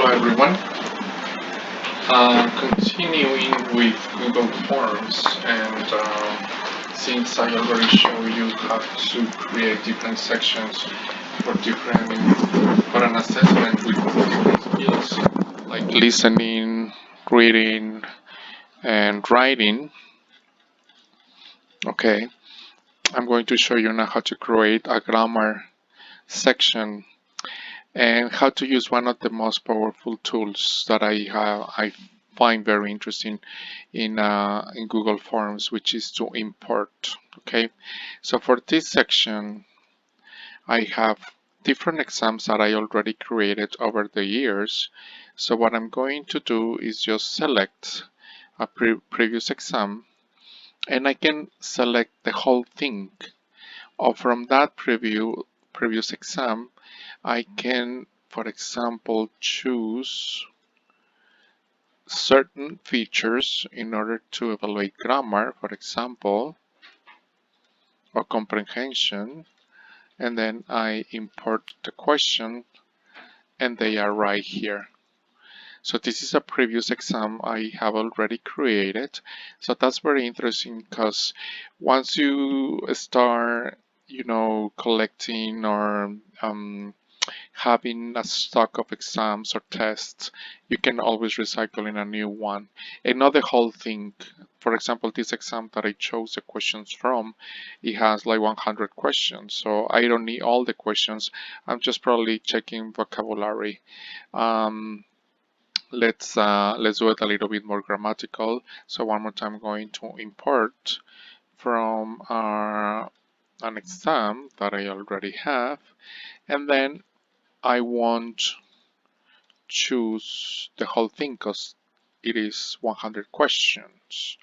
Hello everyone. Continuing with Google Forms, and since I already showed you how to create different sections for an assessment with different skills like listening, reading, and writing. Okay, I'm going to show you now how to create a grammar section and how to use one of the most powerful tools that I find very interesting in Google Forms, which is to import. Okay, so for this section, I have different exams that I already created over the years. So what I'm going to do is just select a previous exam, and I can select the whole thing. Or from that previous exam, I can, for example, choose certain features in order to evaluate grammar, for example, or comprehension, and then I import the question and they are right here. So this is a previous exam I have already created. So that's very interesting because once you start, collecting or having a stock of exams or tests, you can always recycle in a new one. And not the whole thing. For example, this exam that I chose the questions from, it has like 100 questions. So I don't need all the questions. I'm just probably checking vocabulary. Um, let's do it a little bit more grammatical. So one more time, I'm going to import from an exam that I already have, and then I won't choose the whole thing because it is 100 questions.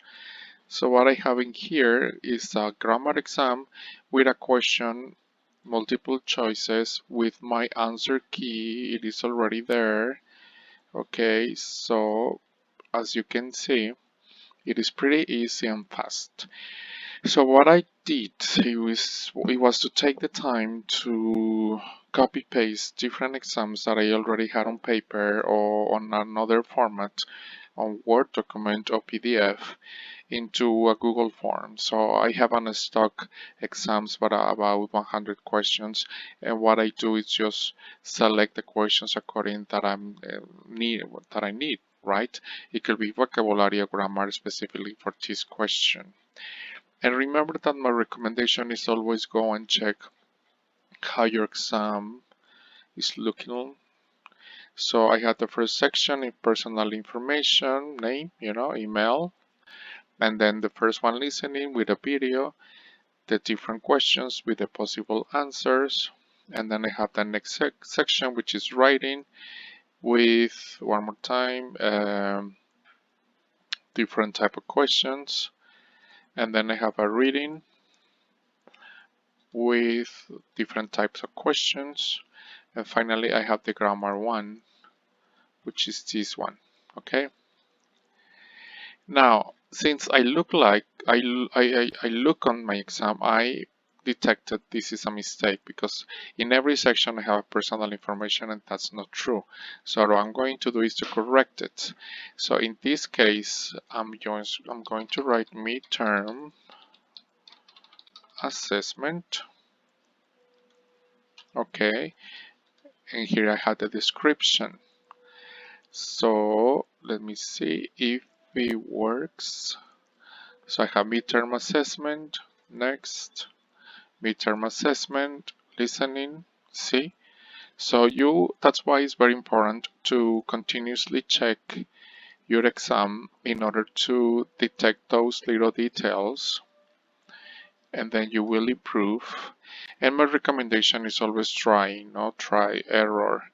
So what I have in here is a grammar exam with a question, multiple choices with my answer key. It is already there. Okay, so as you can see, it is pretty easy and fast. So what I did, it was to take the time to copy paste different exams that I already had on paper or on another format, on Word document or PDF, into a Google form. So I have on stock exams but about 100 questions, and what I do is just select the questions according that I need, right? It could be vocabulary or grammar specifically for this question. And remember that my recommendation is always go and check how your exam is looking. So I had the first section in personal information, name, email, and then the first one listening with a video, the different questions with the possible answers, and then I have the next section, which is writing with, one more time, different type of questions, and then I have a reading with different types of questions, and finally I have the grammar one, which is this one. Okay, now since I look like I look on my exam, I detected this is a mistake because in every section I have personal information, and that's not true. So what I'm going to do is to correct it. So in this case, I'm going to write midterm assessment. Okay, and here I have the description. So let me see if it works. So I have midterm assessment, next, midterm assessment, listening, see. So that's why it's very important to continuously check your exam in order to detect those little details, and then you will improve. And my recommendation is always try, try, error,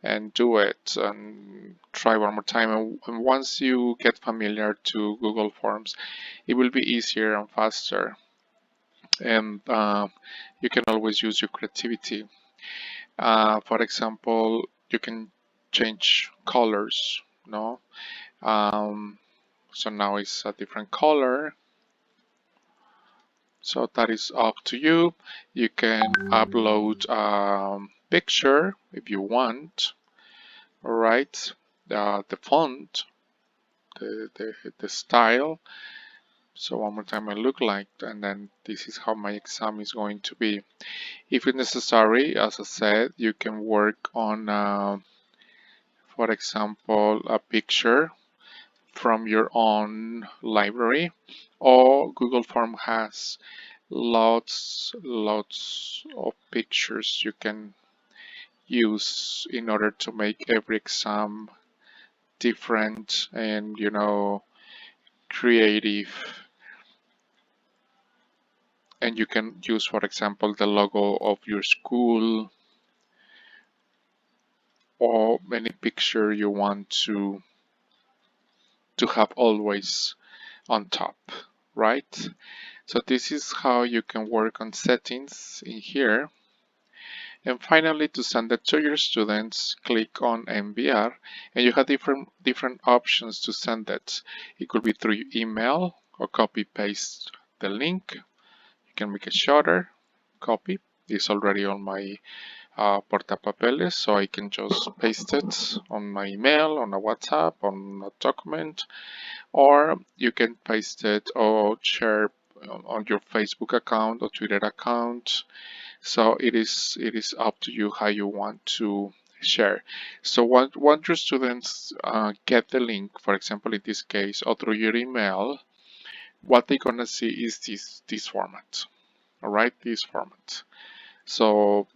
and do it and try one more time. And once you get familiar to Google Forms, it will be easier and faster. And you can always use your creativity. For example, you can change colors, no? So now it's a different color. So that is up to you. You can upload a picture if you want. Alright, the font, the style. So one more time I look like, and then this is how my exam is going to be. If it's necessary, as I said, you can work on, for example, a picture from your own library, or Google Form has lots of pictures you can use in order to make every exam different and creative. And you can use, for example, the logo of your school or any picture you want to have always on top, right? So this is how you can work on settings in here. And finally, to send it to your students, click on MBR, and you have different options to send it. It could be through email or copy paste the link. You can make it shorter, copy. It's already on my portapapeles, so I can just paste it on my email, on a WhatsApp, on a document, or you can paste it or share on your Facebook account or Twitter account. So it is up to you how you want to share. So once your students get the link, for example in this case, or through your email, what they're gonna see is this format. All right, this format. So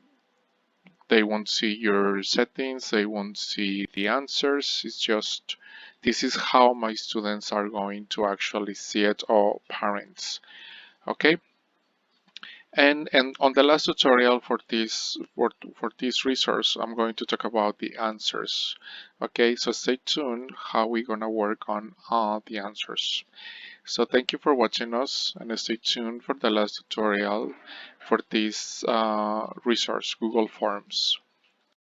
they won't see your settings, they won't see the answers. It's just this is how my students are going to actually see it, or parents. Okay. And on the last tutorial for this resource, I'm going to talk about the answers. Okay, so stay tuned how we're gonna work on the answers. So thank you for watching us, and stay tuned for the last tutorial for this resource, Google Forms.